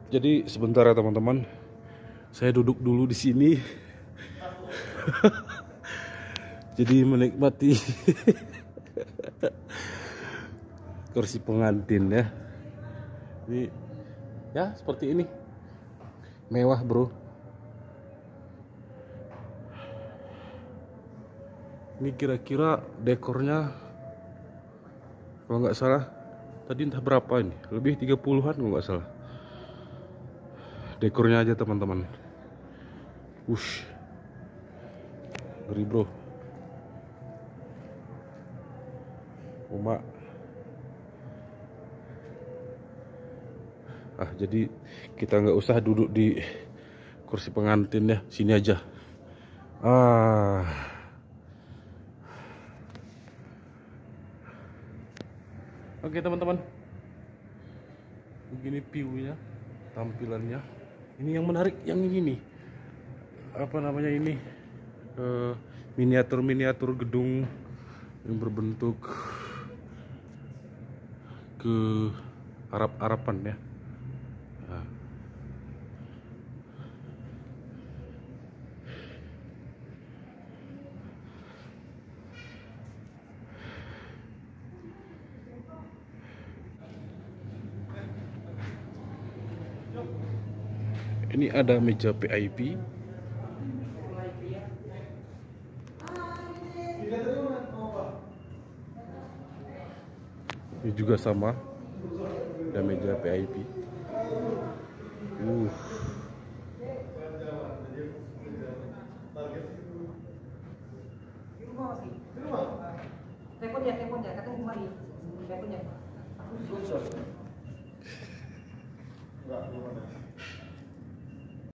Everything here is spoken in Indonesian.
Jadi sebentar ya teman-teman, saya duduk dulu di sini. Jadi menikmati kursi pengantin ya. Ini ya seperti ini, mewah bro. Ini kira-kira dekornya kalau nggak salah tadi entah berapa ini, lebih 30-an kalau nggak salah. Dekornya aja teman-teman. Wush, ngeri bro. Uma. Jadi kita nggak usah duduk di kursi pengantin ya, sini aja. Oke teman-teman, begini view-nya, tampilannya. Ini yang menarik, yang ini nih, apa namanya ini, miniatur gedung yang berbentuk ke Arab-Araban ya. Ini ada meja VIP. Ini juga sama, ada meja VIP. Teleponnya, katanya kemari. Teleponnya.